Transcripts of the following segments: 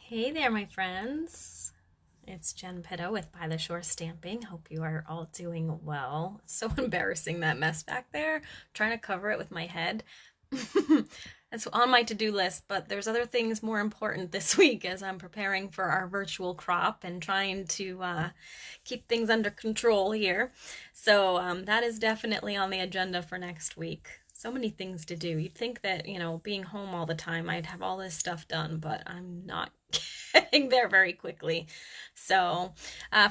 Hey there, my friends. It's Jen Pitto with By the Shore Stamping. Hope you are all doing well. It's so embarrassing, that mess back there. I'm trying to cover it with my head. It's on my to-do list, but there's other things more important this week as I'm preparing for our virtual crop and trying to keep things under control here. So that is definitely on the agenda for next week. So many things to do. You'd think that, being home all the time, I'd have all this stuff done, but I'm not getting there very quickly. So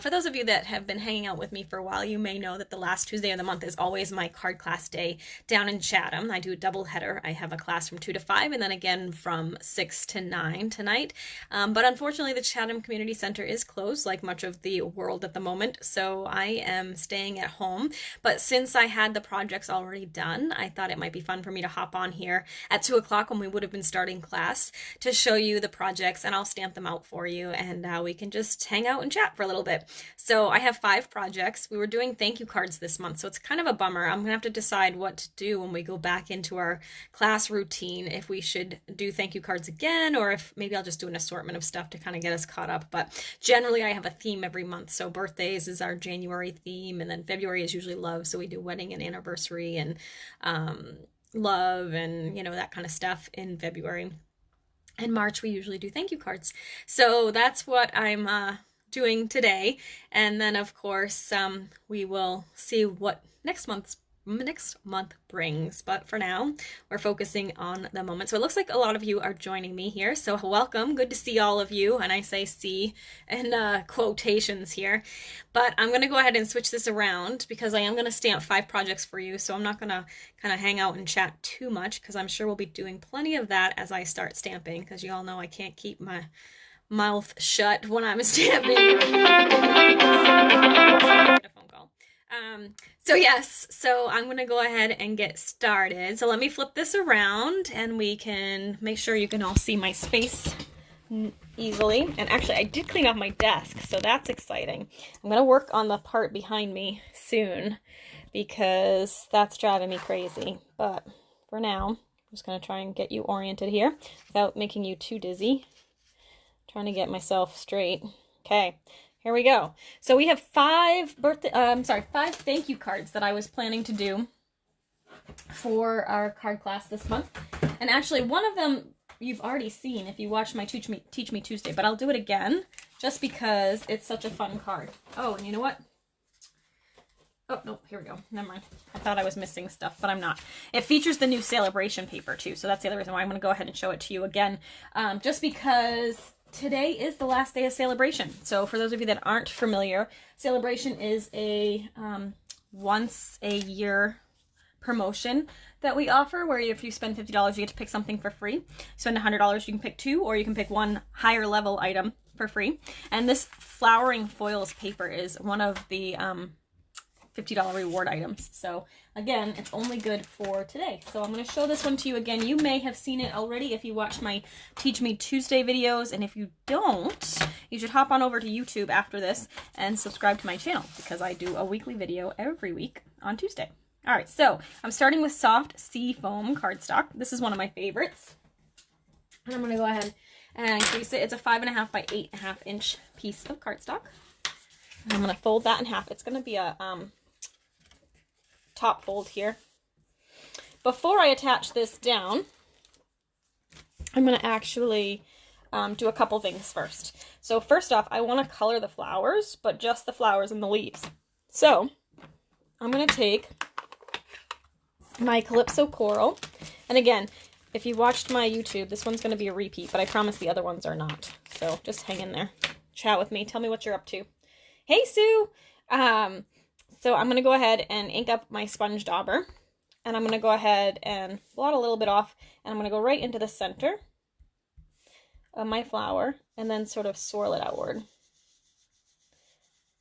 for those of you that have been hanging out with me for a while, you may know that the last Tuesday of the month is always my card class day down in Chatham. I do a double header. I have a class from 2 to 5 and then again from 6 to 9 tonight. But unfortunately, the Chatham Community Center is closed, like much of the world at the moment. So I am staying at home. But since I had the projects already done, I thought it might be fun for me to hop on here at 2 o'clock when we would have been starting class to show you the projects, and I'll stamp them out for you, and we can just hang out and chat for a little bit. So I have 5 projects. We were doing thank you cards this month, so it's kind of a bummer. I'm gonna have to decide what to do when we go back into our class routine, if we should do thank you cards again, or if maybe I'll just do an assortment of stuff to kind of get us caught up. But generally I have a theme every month. So birthdays is our January theme, and then February is usually love, so we do wedding and anniversary and love and that kind of stuff in February. In March, we usually do thank you cards. So that's what I'm doing today. And then, of course, we will see what next month brings. But for now, we're focusing on the moment. So it looks like a lot of you are joining me here. So welcome. Good to see all of you. And I say see in quotations here. But I'm going to go ahead and switch this around because I am going to stamp 5 projects for you. So I'm not going to kind of hang out and chat too much because I'm sure we'll be doing plenty of that as I start stamping, because you all know I can't keep my mouth shut when I'm stamping. So I'm going to go ahead and get started. So let me flip this around and we can make sure you can all see my space easily. And actually, I did clean off my desk, so that's exciting. I'm going to work on the part behind me soon because that's driving me crazy. But for now, I'm just going to try and get you oriented here without making you too dizzy. Trying to get myself straight. Okay. Here we go. So we have 5 thank you cards that I was planning to do for our card class this month. And actually, one of them you've already seen if you watched my Teach Me Tuesday, but I'll do it again just because it's such a fun card. Oh, and you know what? Oh, no, here we go. Never mind. I thought I was missing stuff, but I'm not. It features the new Celebration paper, too, so that's the other reason why I'm going to go ahead and show it to you again, just because today is the last day of Celebration. So for those of you that aren't familiar, Celebration is a once a year promotion that we offer where if you spend $50, you get to pick something for free. Spend $100, you can pick 2, or you can pick 1 higher level item for free. And this flowering foils paper is one of the $50 reward items. So again, it's only good for today. So I'm going to show this one to you again. You may have seen it already if you watched my Teach Me Tuesday videos, and if you don't, you should hop on over to YouTube after this and subscribe to my channel because I do a weekly video every week on Tuesday. All right, so I'm starting with soft sea foam cardstock. This is one of my favorites. And I'm going to go ahead and crease it. It's a 5.5 by 8.5 inch piece of cardstock. I'm going to fold that in half. It's going to be a top fold here. Before I attach this down, I'm going to actually do a couple things first. So first off, I want to color the flowers, but just the flowers and the leaves. So I'm going to take my Calypso Coral, and again, if you watched my YouTube, this one's going to be a repeat, but I promise the other ones are not. So just hang in there. Chat with me. Tell me what you're up to. Hey, Sue! So I'm going to go ahead and ink up my sponge dauber, and I'm going to go ahead and blot a little bit off, and I'm going to go right into the center of my flower and then sort of swirl it outward.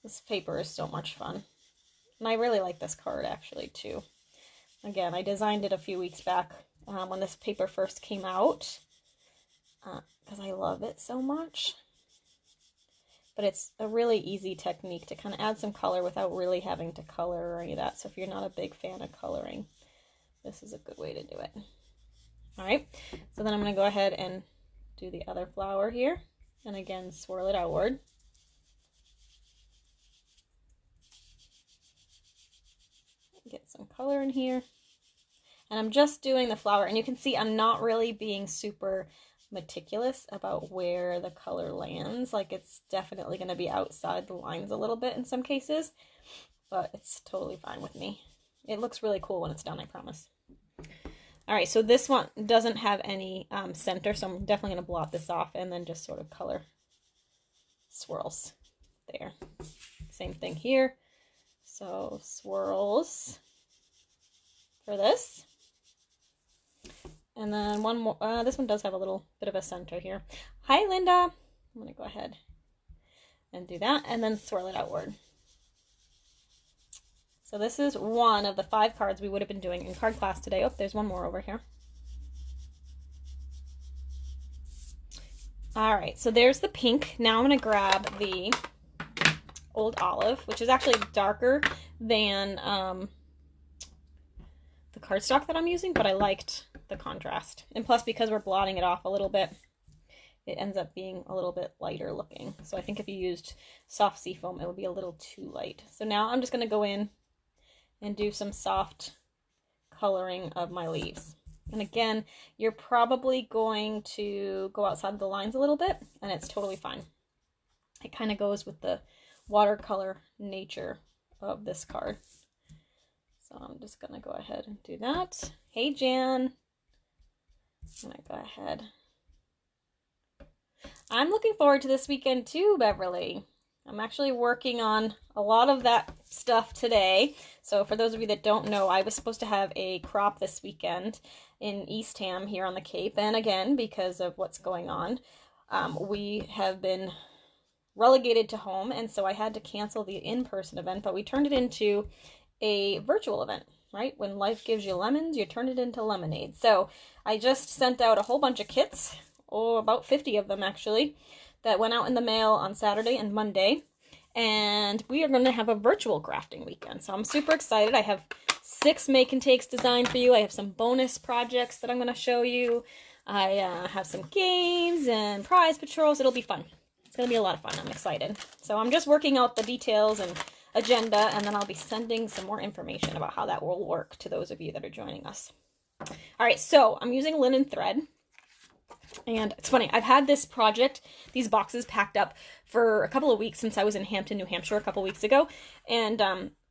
This paper is so much fun, and I really like this card actually too. Again, I designed it a few weeks back when this paper first came out because I love it so much. But it's a really easy technique to kind of add some color without really having to color or any of that. So if you're not a big fan of coloring, this is a good way to do it. All right, so then I'm going to go ahead and do the other flower here. And again, swirl it outward. Get some color in here. And I'm just doing the flower, and you can see I'm not really being super meticulous about where the color lands. Like, it's definitely going to be outside the lines a little bit in some cases, but it's totally fine with me. It looks really cool when it's done, I promise. All right, so this one doesn't have any center, so I'm definitely going to blot this off and then just sort of color swirls there. Same thing here. So swirls for this. And then one more, this one does have a little bit of a center here. Hi, Linda. I'm going to go ahead and do that and then swirl it outward. So this is one of the 5 cards we would have been doing in card class today. Oh, there's one more over here. All right, so there's the pink. Now I'm going to grab the Old Olive, which is actually darker than the cardstock that I'm using, but I liked the contrast. And plus, because we're blotting it off a little bit, it ends up being a little bit lighter looking. So I think if you used soft seafoam, it would be a little too light. So now I'm just going to go in and do some soft coloring of my leaves. And again, you're probably going to go outside the lines a little bit, and it's totally fine. It kind of goes with the watercolor nature of this card. So I'm just going to go ahead and do that. Hey, Jan. I'm going to go ahead. I'm looking forward to this weekend too, Beverly. I'm actually working on a lot of that stuff today. So for those of you that don't know, I was supposed to have a crop this weekend in Eastham here on the Cape. And again, because of what's going on, we have been relegated to home. And so I had to cancel the in-person event, but we turned it into a virtual event, right? When life gives you lemons, you turn it into lemonade. So I just sent out a whole bunch of kits, about 50 of them actually, that went out in the mail on Saturday and Monday. And we are going to have a virtual crafting weekend. So I'm super excited. I have 6 make and takes designed for you. I have some bonus projects that I'm going to show you. I have some games and prize patrols. It'll be fun. It's going to be a lot of fun. I'm excited. So I'm just working out the details and agenda, and then I'll be sending some more information about how that will work to those of you that are joining us. All right, so I'm using linen thread. And it's funny, I've had this project, these boxes packed up for a couple of weeks since I was in Hampton, New Hampshire a couple weeks ago. And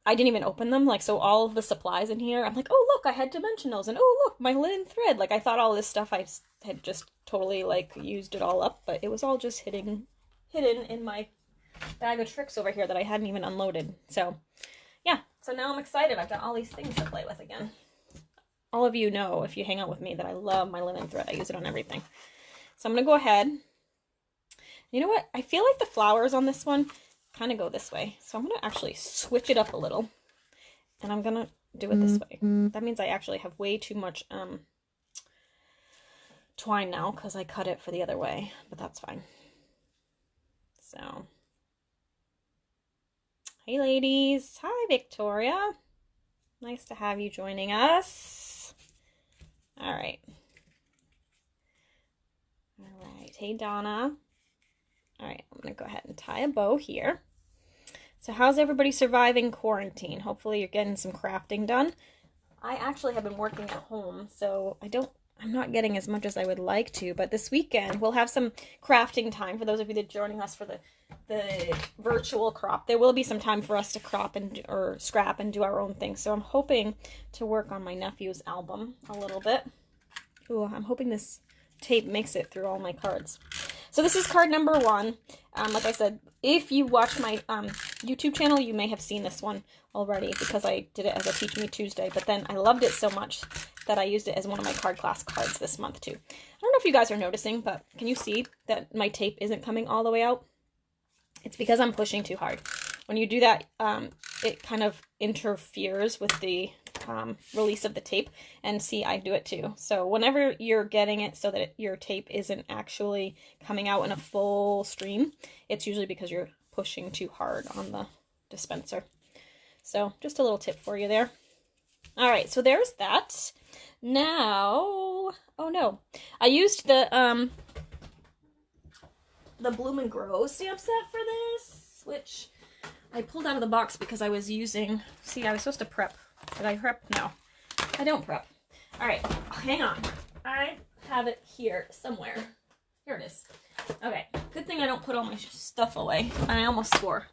I didn't even open them. Like, so all of the supplies in here, I'm like, oh, look, I had to mention those. And oh, look, my linen thread. Like, I thought all this stuff, I had just totally, like, used it all up. But it was all just hidden in my bag of tricks over here that I hadn't even unloaded. So, yeah. So now I'm excited. I've got all these things to play with again. All of you know, if you hang out with me, that I love my linen thread. I use it on everything. So I'm going to go ahead. You know what? I feel like the flowers on this one kind of go this way. So I'm going to actually switch it up a little. And I'm going to do it this way. That means I actually have way too much twine now because I cut it for the other way. But that's fine. So, hey ladies. Hi, Victoria. Nice to have you joining us. All right. All right. Hey, Donna. All right. I'm going to go ahead and tie a bow here. So how's everybody surviving quarantine? Hopefully you're getting some crafting done. I actually have been working at home, so I'm not getting as much as I would like to, but this weekend we'll have some crafting time for those of you that are joining us for the virtual crop. There will be some time for us to crop or scrap and do our own thing. So I'm hoping to work on my nephew's album a little bit. Ooh, I'm hoping this tape makes it through all my cards. So this is card number 1. Like I said, if you watch my YouTube channel, you may have seen this one already because I did it as a Teach Me Tuesday. But then I loved it so much that I used it as one of my card class cards this month too. I don't know if you guys are noticing, but can you see that my tape isn't coming all the way out? It's because I'm pushing too hard. When you do that, it kind of interferes with the release of the tape. And see, I do it too. So whenever you're getting it so that your tape isn't actually coming out in a full stream, it's usually because you're pushing too hard on the dispenser. So just a little tip for you there. All right, so there's that. Now, oh no, I used the the Bloom and Grow stamp set for this, which I pulled out of the box because I was using, see, I was supposed to prep. Did I prep? No, I don't prep. All right, hang on. I have it here somewhere. Here it is. Okay, good thing I don't put all my stuff away. I almost swore.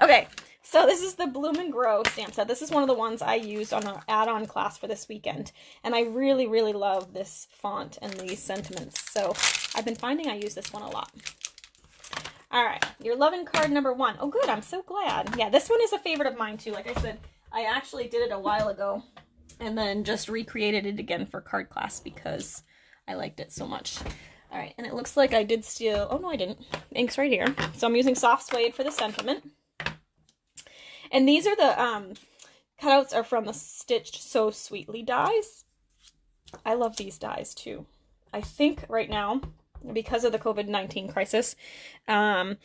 Okay, so this is the Bloom and Grow stamp set. This is one of the ones I used on an add-on class for this weekend. And I really, really love this font and these sentiments. So I've been finding I use this one a lot. All right, your loving card number 1. Oh, good, I'm so glad. Yeah, this one is a favorite of mine too. Like I said, I actually did it a while ago and then just recreated it again for card class because I liked it so much. All right, and it looks like I did steal, oh no I didn't, ink's right here. So I'm using soft suede for the sentiment. And these are the, cutouts are from the Stitched So Sweetly dies. I love these dies too. I think right now, because of the COVID-19 crisis, the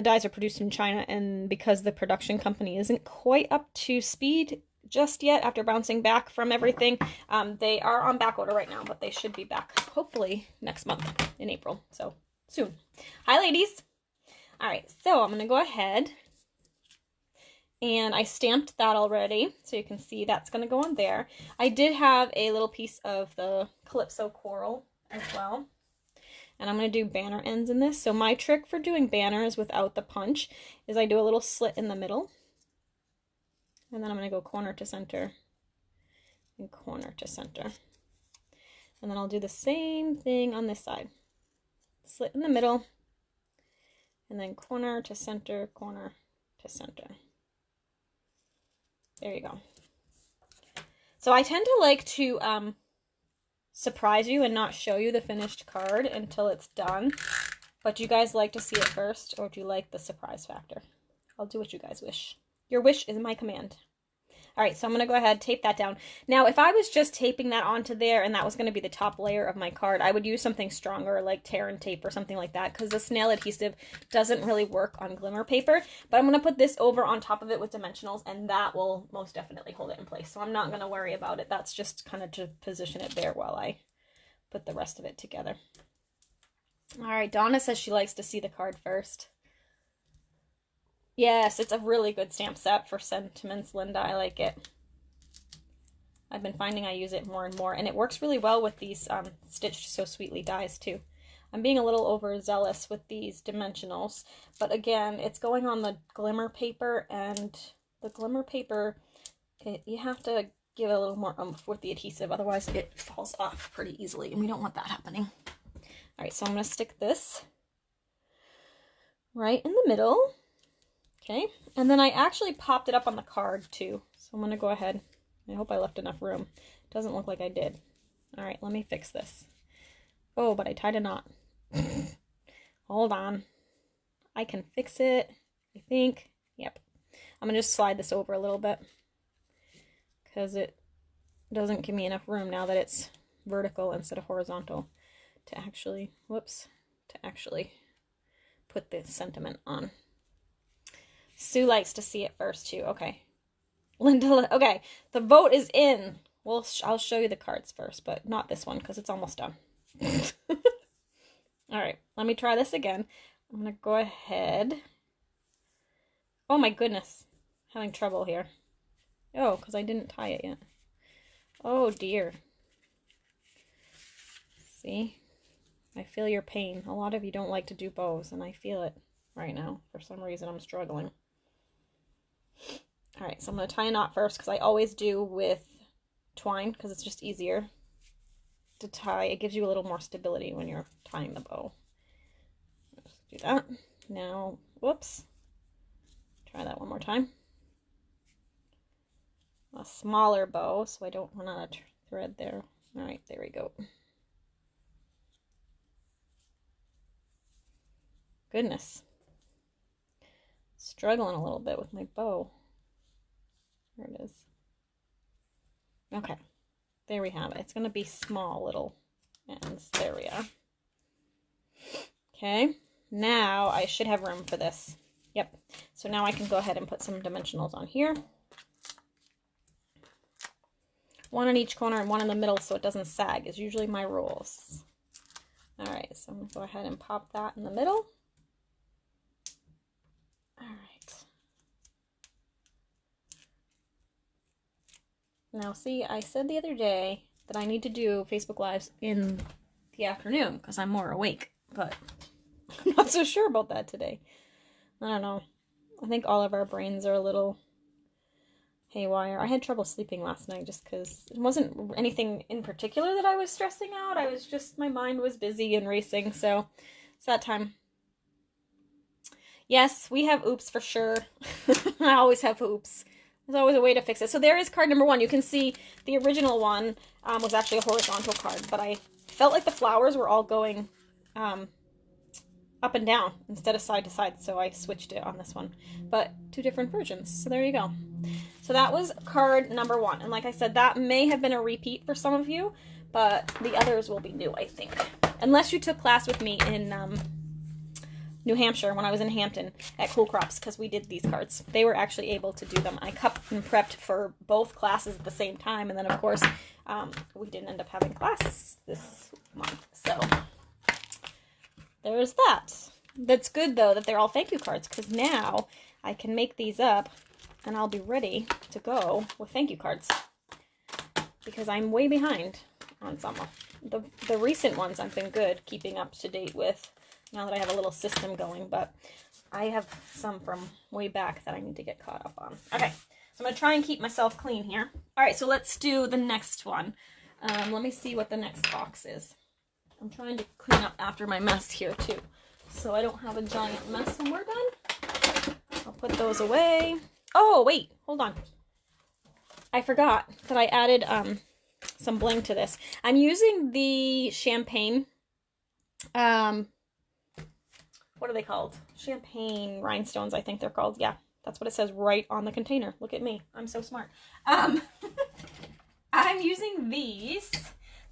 dies are produced in China, and because the production company isn't quite up to speed just yet after bouncing back from everything, they are on back order right now, but they should be back hopefully next month in April, so soon. Hi ladies. All right, so I'm gonna go ahead and I stamped that already, so you can see that's gonna go on there. I did have a little piece of the Calypso Coral as well, and I'm gonna do banner ends in this. So my trick for doing banners without the punch is I do a little slit in the middle. And then I'm going to go corner to center and corner to center. And then I'll do the same thing on this side. Slit in the middle, and then corner to center, corner to center. There you go. So I tend to like to surprise you and not show you the finished card until it's done. But you guys like to see it first, or do you like the surprise factor? I'll do what you guys wish. Your wish is my command. All right, so I'm going to go ahead, tape that down. Now, if I was just taping that onto there and that was going to be the top layer of my card, I would use something stronger like tear and tape or something like that, because the snail adhesive doesn't really work on glimmer paper. But I'm going to put this over on top of it with dimensionals, and that will most definitely hold it in place. So I'm not going to worry about it. That's just kind of to position it there while I put the rest of it together. All right, Donna says she likes to see the card first. Yes, it's a really good stamp set for sentiments, Linda. I like it. I've been finding I use it more and more, and it works really well with these Stitched So Sweetly dies too. I'm being a little overzealous with these dimensionals, but again, it's going on the glimmer paper, and the glimmer paper, you have to give it a little more oomph with the adhesive, otherwise it falls off pretty easily, and we don't want that happening. All right, so I'm going to stick this right in the middle. Okay, and then I actually popped it up on the card too. So I'm going to go ahead. I hope I left enough room. Doesn't look like I did. All right, let me fix this. Oh, but I tied a knot. Hold on. I can fix it, I think. Yep. I'm going to just slide this over a little bit because it doesn't give me enough room now that it's vertical instead of horizontal to actually, whoops, to actually put the sentiment on. Sue likes to see it first too. Okay. Linda, okay. The vote is in. Well, I'll show you the cards first, but not this one because it's almost done. All right. Let me try this again. I'm going to go ahead. Oh my goodness. Having trouble here. Oh, because I didn't tie it yet. Oh dear. See? I feel your pain. A lot of you don't like to do bows, and I feel it right now. For some reason, I'm struggling. All right, so I'm going to tie a knot first because I always do with twine because it's just easier to tie. It gives you a little more stability when you're tying the bow. Let's do that. Now, whoops. Try that one more time. A smaller bow so I don't run out of thread there. All right, there we go. Goodness. Struggling a little bit with my bow. There it is. Okay, there we have it. It's going to be small little ends. There we are. Okay, now I should have room for this. Yep, so now I can go ahead and put some dimensionals on here. One in each corner and one in the middle so it doesn't sag is usually my rules. All right, so I'm gonna go ahead and pop that in the middle. All right. Now see, I said the other day that I need to do Facebook Lives in the afternoon because I'm more awake, but I'm not so sure about that today. I don't know. I think all of our brains are a little haywire. I had trouble sleeping last night just because it wasn't anything in particular that I was stressing out. I was just, my mind was busy and racing, so it's that time. Yes, we have oops for sure. I always have oops. There's always a way to fix it. So there is card number 1. You can see the original one was actually a horizontal card, but I felt like the flowers were all going up and down instead of side to side, so I switched it on this one. But 2 different versions, so there you go. So that was card number 1, and like I said, that may have been a repeat for some of you, but the others will be new, I think. Unless you took class with me in New Hampshire when I was in Hampton at Cool Crops, because we did these cards. They were actually able to do them. I cut and prepped for both classes at the same time, and then of course we didn't end up having class this month. So there's that. That's good though that they're all thank you cards, because now I can make these up and I'll be ready to go with thank you cards, because I'm way behind on some. The recent ones I've been good keeping up to date with, now that I have a little system going, but I have some from way back that I need to get caught up on. Okay, so I'm going to try and keep myself clean here. All right, so let's do the next one. Let me see what the next box is. I'm trying to clean up after my mess here too, so I don't have a giant mess when we're done. I'll put those away. Oh, wait, hold on. I forgot that I added some bling to this. I'm using the champagne, what are they called? Champagne rhinestones, I think they're called. Yeah, that's what it says right on the container. Look at me. I'm so smart. I'm using these.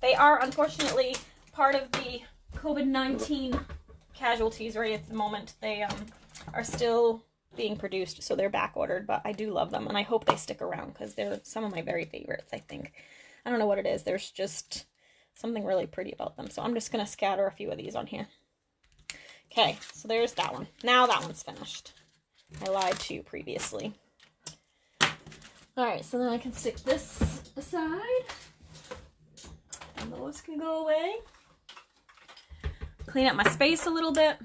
They are, unfortunately, part of the COVID-19 casualties right at the moment. They are still being produced, so they're back ordered, but I do love them, and I hope they stick around because they're some of my very favorites, I think. I don't know what it is. There's just something really pretty about them, so I'm just going to scatter a few of these on here. Okay, so there's that one. Now that one's finished. I lied to you previously. Alright, so then I can stick this aside. And those can go away. Clean up my space a little bit.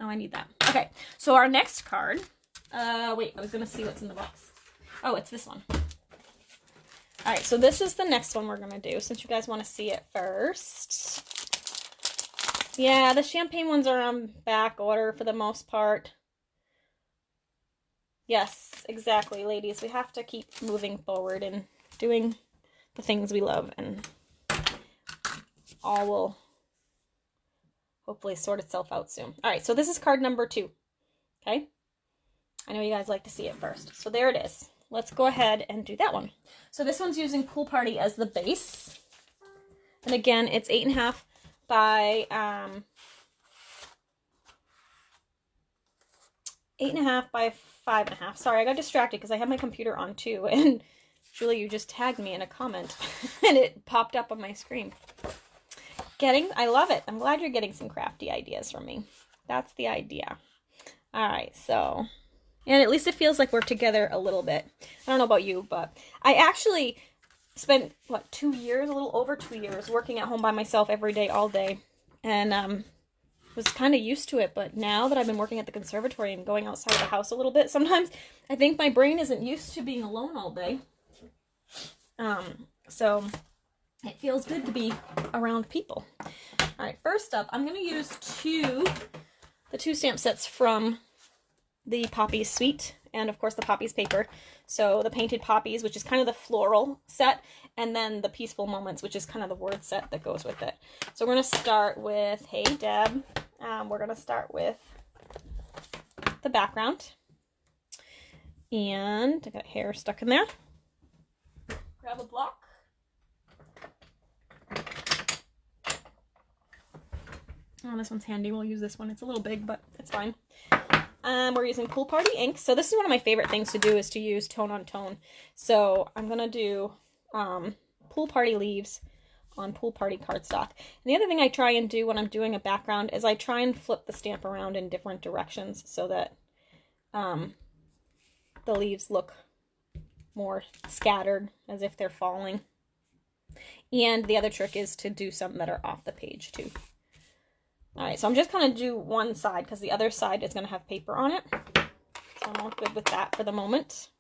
Oh, I need that. Okay, so our next card. Wait, I was going to see what's in the box. Oh, it's this one. Alright, so this is the next one we're going to do, since you guys want to see it first. Yeah, the champagne ones are on back order for the most part. Yes, exactly, ladies. We have to keep moving forward and doing the things we love, and all will hopefully sort itself out soon. All right, so this is card number 2. Okay? I know you guys like to see it first. So there it is. Let's go ahead and do that one. So this one's using Pool Party as the base. And again, it's 8.5 by 8.5 by 5.5. Sorry, I got distracted because I have my computer on too, and Julie, you just tagged me in a comment and it popped up on my screen. I love it. I'm glad you're getting some crafty ideas from me. That's the idea. All right, so, and at least it feels like we're together a little bit. I don't know about you, but I actually spent, what, 2 years, a little over 2 years, working at home by myself every day, all day, and was kind of used to it. But now that I've been working at the conservatory and going outside of the house a little bit, sometimes I think my brain isn't used to being alone all day. So it feels good to be around people. All right, first up, I'm going to use the two stamp sets from the Poppies Suite, and of course the Poppies paper. So the Painted Poppies, which is kind of the floral set, and then the Peaceful Moments, which is kind of the word set that goes with it. So we're going to start with, hey Deb, we're going to start with the background. And I got hair stuck in there. Grab a block. Oh, this one's handy. We'll use this one. It's a little big, but it's fine. We're using Pool Party ink. So this is one of my favorite things to do, is to use tone on tone. So I'm going to do Pool Party leaves on Pool Party cardstock. And the other thing I try and do when I'm doing a background is I try and flip the stamp around in different directions so that the leaves look more scattered, as if they're falling. And the other trick is to do some that are off the page too. Alright, so I'm just going to do one side because the other side is going to have paper on it. So I'm all good with that for the moment.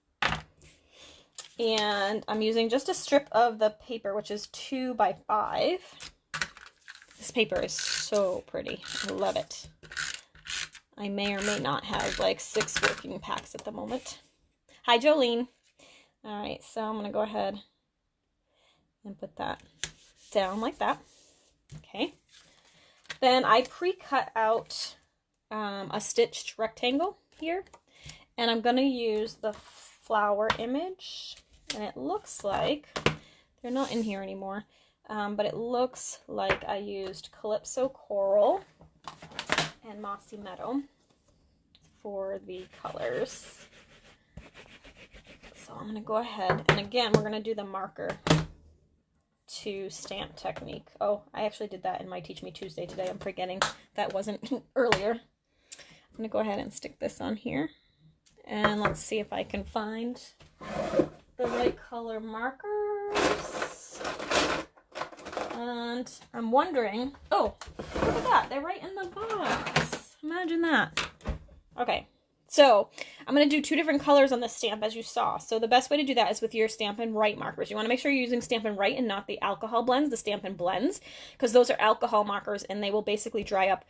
And I'm using just a strip of the paper, which is 2 by 5. This paper is so pretty. I love it. I may or may not have like 6 working packs at the moment. Hi, Jolene. Alright, so I'm going to go ahead and put that down like that. Okay. Then I pre-cut out a stitched rectangle here. And I'm going to use the flower image. And it looks like, they're not in here anymore, but it looks like I used Calypso Coral and Mossy Meadow for the colors. So I'm going to go ahead, and again, we're going to do the marker to stamp technique. Oh, I actually did that in my Teach Me Tuesday today. I'm forgetting that wasn't earlier. I'm going to go ahead and stick this on here. And let's see if I can find the right color markers. And I'm wondering, oh, look at that. They're right in the box. Imagine that. Okay, so I'm going to do 2 different colors on the stamp, as you saw. So the best way to do that is with your Stampin' Write markers. You want to make sure you're using Stampin' Write and not the alcohol blends, the Stampin' Blends, because those are alcohol markers and they will basically dry up.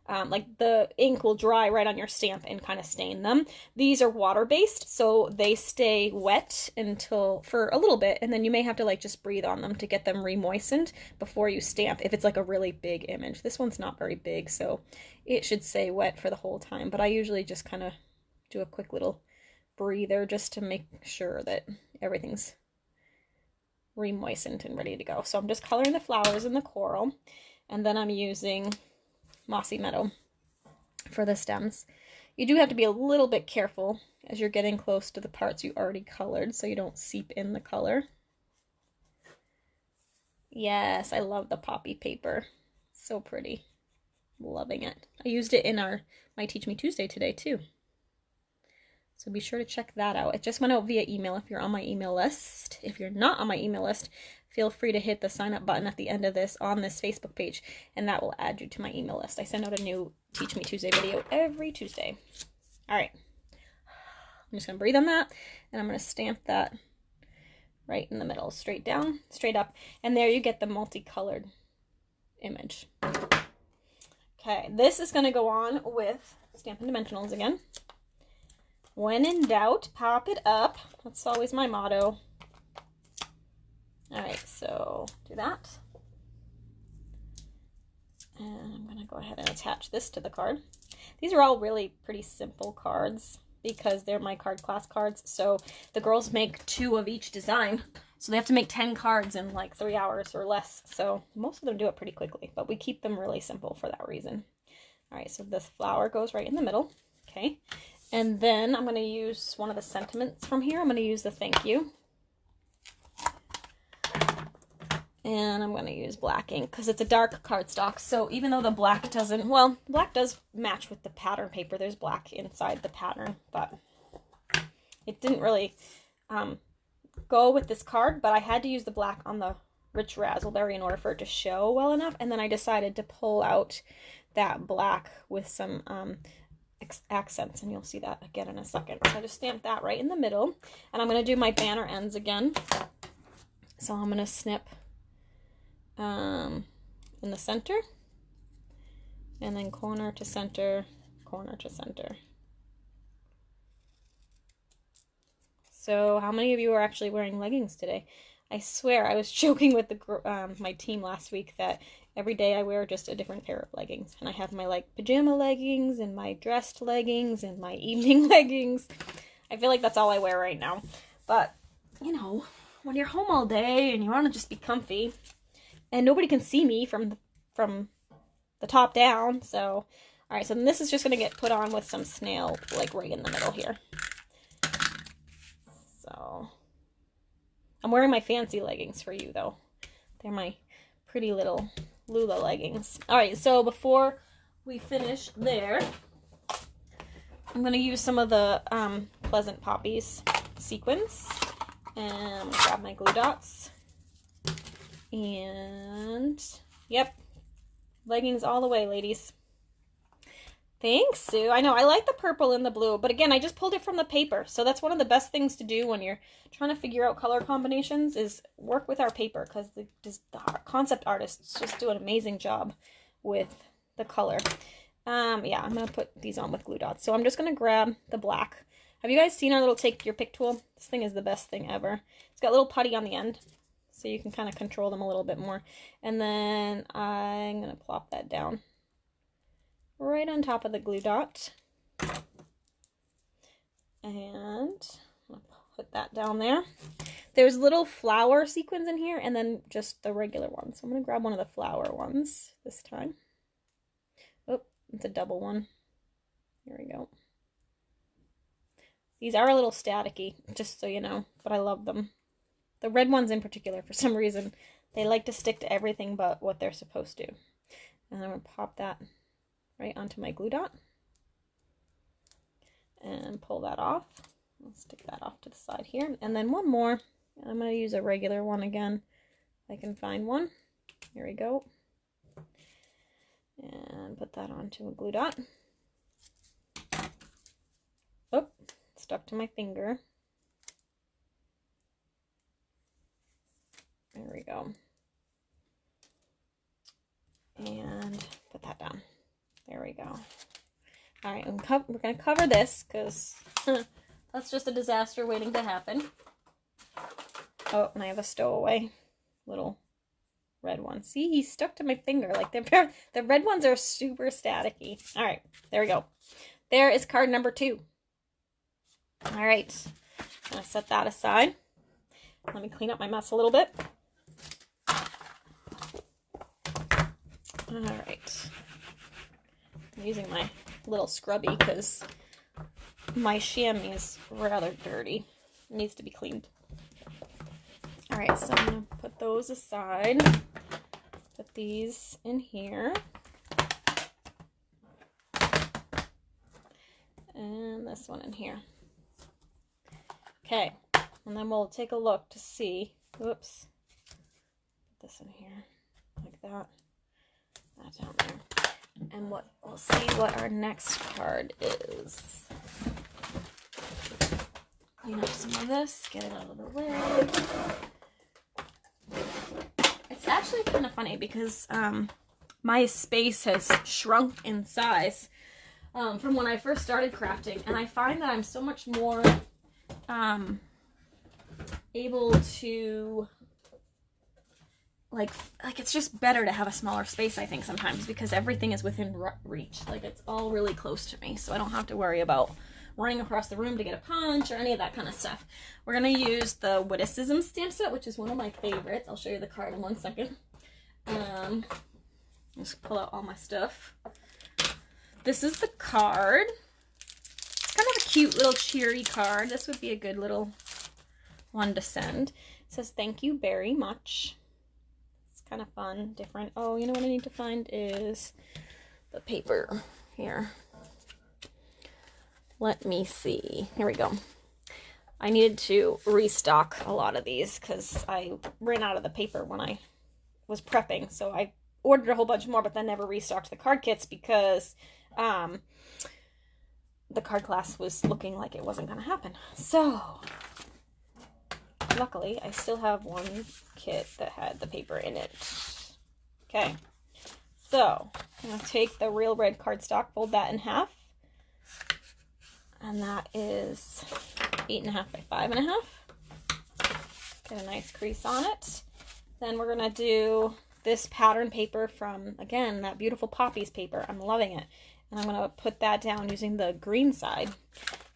Like the ink will dry right on your stamp and kind of stain them. These are water-based, so they stay wet for a little bit, and then you may have to like just breathe on them to get them re-moistened before you stamp if it's like a really big image. This one's not very big, so it should stay wet for the whole time, but I usually just kind of do a quick little breather just to make sure that everything's re-moistened and ready to go. So I'm just coloring the flowers in the coral, and then I'm using Mossy Meadow for the stems. You do have to be a little bit careful as you're getting close to the parts you already colored so you don't seep in the color. Yes, I love the poppy paper. So pretty. Loving it. I used it in my Teach Me Tuesday today too. So be sure to check that out. It just went out via email if you're on my email list. If you're not on my email list, feel free to hit the sign up button at the end of this on this Facebook page, and that will add you to my email list. I send out a new Teach Me Tuesday video every Tuesday. All right. I'm just going to breathe on that, and I'm going to stamp that right in the middle, straight down, straight up, and there you get the multicolored image. Okay, this is going to go on with Stampin' Dimensionals again. When in doubt, pop it up. That's always my motto. Alright, so do that. And I'm going to go ahead and attach this to the card. These are all really pretty simple cards because they're my card class cards. So the girls make 2 of each design. So they have to make 10 cards in like 3 hours or less. So most of them do it pretty quickly, but we keep them really simple for that reason. Alright, so this flower goes right in the middle. Okay. And then I'm going to use one of the sentiments from here. I'm going to use the thank you. And I'm going to use black ink because it's a dark cardstock. So even though the black doesn't, well, black does match with the pattern paper. There's black inside the pattern, but it didn't really go with this card. But I had to use the black on the Rich Razzleberry in order for it to show well enough. And then I decided to pull out that black with some accents, and you'll see that again in a second. So I just stamped that right in the middle, and I'm going to do my banner ends again. So I'm going to snip in the center, and then corner to center, corner to center. So how many of you are actually wearing leggings today? I swear I was joking with my team last week that every day I wear just a different pair of leggings. And I have my like pajama leggings and my dressed leggings and my evening leggings. I feel like that's all I wear right now. But, you know, when you're home all day and you want to just be comfy and nobody can see me from the top down. So, all right, so this is just going to get put on with some snail like right in the middle here. So I'm wearing my fancy leggings for you though. They're my pretty little Lula leggings. All right, so before we finish there, I'm going to use some of the Pleasant Poppies sequins. And I'm going to grab my glue dots. And, yep, leggings all the way, ladies. Thanks, Sue. I know, I like the purple and the blue, but again, I just pulled it from the paper. So that's one of the best things to do when you're trying to figure out color combinations is work with our paper, because the concept artists just do an amazing job with the color. Yeah, I'm going to put these on with glue dots. So I'm just going to grab the black. Have you guys seen our little take your pick tool? This thing is the best thing ever. It's got a little putty on the end, so you can kind of control them a little bit more. And then I'm going to plop that down right on top of the glue dot. And I'll put that down there. There's little flower sequins in here and then just the regular ones. So I'm going to grab one of the flower ones this time. Oh, it's a double one. Here we go. These are a little staticky, just so you know, but I love them. The red ones in particular, for some reason, they like to stick to everything but what they're supposed to. And I'm going to pop that right onto my glue dot and pull that off. I'll stick that off to the side here. And then one more. I'm going to use a regular one again if I can find one. Here we go. And put that onto a glue dot. Oh, stuck to my finger. There we go. And put that down. There we go. All right, we're going to cover this because that's just a disaster waiting to happen. Oh, and I have a stowaway little red one. See, he's stuck to my finger. Like the red ones are super staticky. All right, there we go. There is card number 2. All right, I'm going to set that aside. Let me clean up my mess a little bit. All right. I'm using my little scrubby because my chamois is rather dirty. It needs to be cleaned. All right, so I'm going to put those aside. Put these in here. And this one in here. Okay, and then we'll take a look to see. Whoops. Put this in here, like that. That down there. And we'll see what our next card is. Clean up some of this, get it out of the way. It's actually kind of funny because my space has shrunk in size from when I first started crafting, and I find that I'm so much more able to like it's just better to have a smaller space, I think, sometimes, because everything is within reach. Like, it's all really close to me, so I don't have to worry about running across the room to get a punch or any of that kind of stuff. We're going to use the Witticism stamp set, which is one of my favorites. I'll show you the card in one second. Just pull out all my stuff. This is the card. It's kind of a cute little cheery card. This would be a good little one to send. It says, "Thank you very much." Kind of fun, different. Oh, you know what I need to find is the paper here. Let me see. Here we go. I needed to restock a lot of these because I ran out of the paper when I was prepping. So I ordered a whole bunch more, but then never restocked the card kits because the card class was looking like it wasn't going to happen. So luckily, I still have one kit that had the paper in it. Okay, so I'm going to take the real red cardstock, fold that in half, and that is 8.5 by 5.5. Get a nice crease on it. Then we're going to do this pattern paper from, again, that beautiful Poppies paper. I'm loving it. And I'm going to put that down using the green side.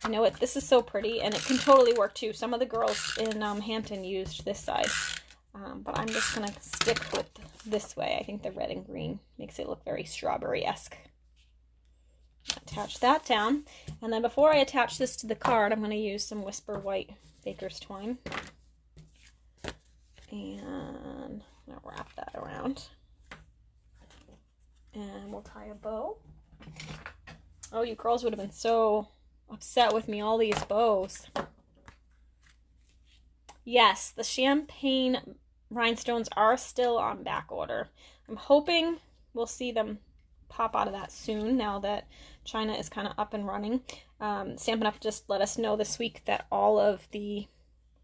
You know what? This is so pretty, and it can totally work too. Some of the girls in Hampton used this side, but I'm just going to stick with this way. I think the red and green makes it look very strawberry-esque. Attach that down, and then before I attach this to the card, I'm going to use some Whisper White Baker's Twine. And gonna wrap that around. And we'll tie a bow. Oh, you girls would have been so upset with me, all these bows. Yes, the champagne rhinestones are still on back order. I'm hoping we'll see them pop out of that soon now that China is kind of up and running. Stampin' Up! Just let us know this week that all of the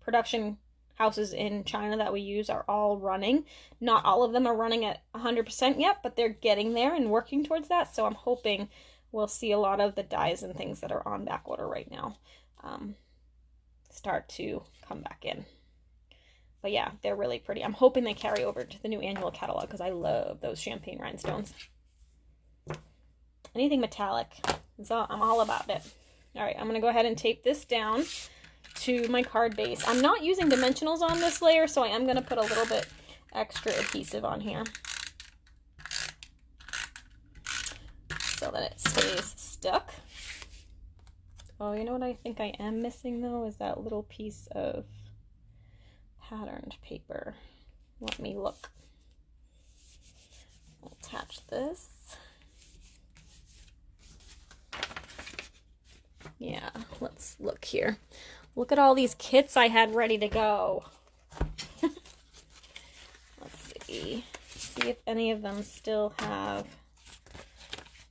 production houses in China that we use are all running. Not all of them are running at 100% yet, but they're getting there and working towards that. So I'm hoping we'll see a lot of the dies and things that are on back order right now start to come back in. But yeah, they're really pretty. I'm hoping they carry over to the new annual catalog because I love those champagne rhinestones. Anything metallic, I'm all about it. All right, I'm going to go ahead and tape this down to my card base. I'm not using dimensionals on this layer, so I am going to put a little bit extra adhesive on here so that it stays stuck. Oh, you know what I think I am missing though is that little piece of patterned paper. Let me look. I'll attach this. Yeah, let's look here. Look at all these kits I had ready to go. Let's see if any of them still have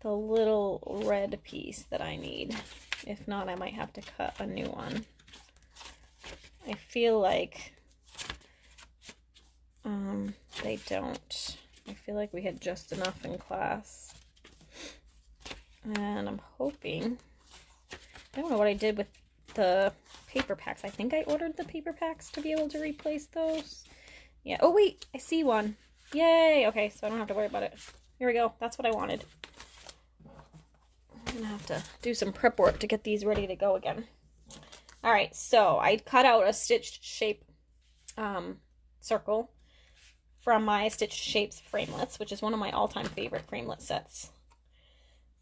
the little red piece that I need. If not, I might have to cut a new one. I feel like they don't. I feel like we had just enough in class. And I'm hoping, I don't know what I did with the paper packs. I think I ordered the paper packs to be able to replace those. Yeah. Oh, wait. I see one. Yay. Okay, so I don't have to worry about it. Here we go. That's what I wanted. I'm going to have to do some prep work to get these ready to go again. All right, so I cut out a stitched shape circle from my Stitched Shapes framelits, which is one of my all-time favorite framelit sets.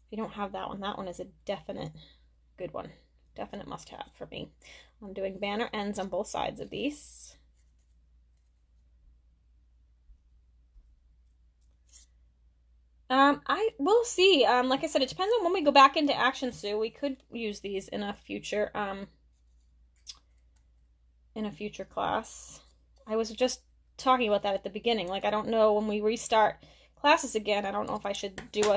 If you don't have that one is a definite good one. Definite must-have for me. I'm doing banner ends on both sides of these. I will see. Like I said, it depends on when we go back into Action Sue. We could use these in a future class. I was just talking about that at the beginning. Like, I don't know when we restart classes again. I don't know if I should do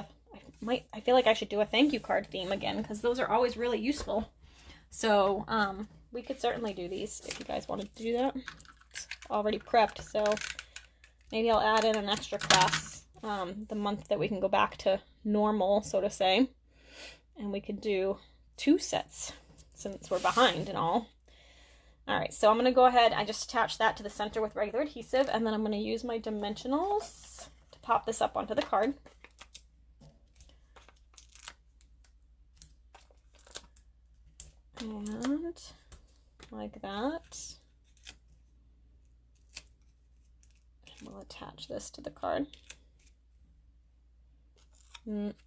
I feel like I should do a thank you card theme again because those are always really useful. So, we could certainly do these if you guys wanted to do that. It's already prepped, so maybe I'll add in an extra class the month that we can go back to normal, so to say. And we could do 2 sets since we're behind and all. All right, so I'm going to go ahead. I just attached that to the center with regular adhesive, and then I'm going to use my dimensionals to pop this up onto the card. And like that. And we'll attach this to the card.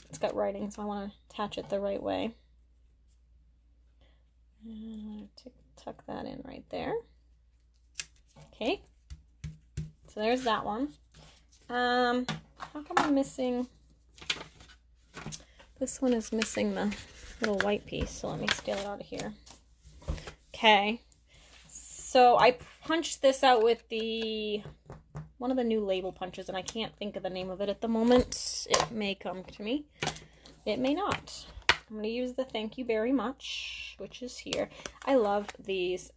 It's got writing, so I want to attach it the right way. And tuck that in right there. Okay. So there's that one. How come I'm missing? This one is missing the little white piece, so let me steal it out of here. Okay. So I punched this out with one of the new label punches, and I can't think of the name of it at the moment. It may come to me. It may not. I'm going to use the thank you very much, which is here. I love these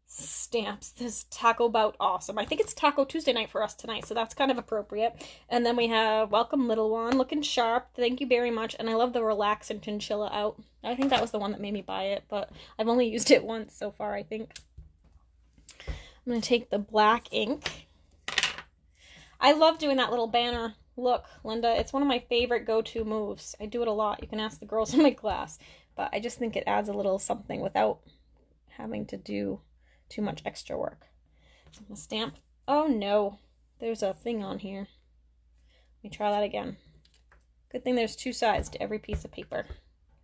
stamps. This Taco Bout Awesome. I think it's Taco Tuesday night for us tonight, so that's kind of appropriate. And then we have Welcome Little One, looking sharp. Thank you very much. And I love the Relax and Chinchilla Out. I think that was the one that made me buy it, but I've only used it once so far, I think. I'm going to take the black ink. I love doing that little banner look, Linda. It's one of my favorite go-to moves. I do it a lot. You can ask the girls in my class. But I just think it adds a little something without having to do too much extra work. So I'm going to stamp. Oh no, there's a thing on here. Let me try that again. Good thing there's 2 sides to every piece of paper.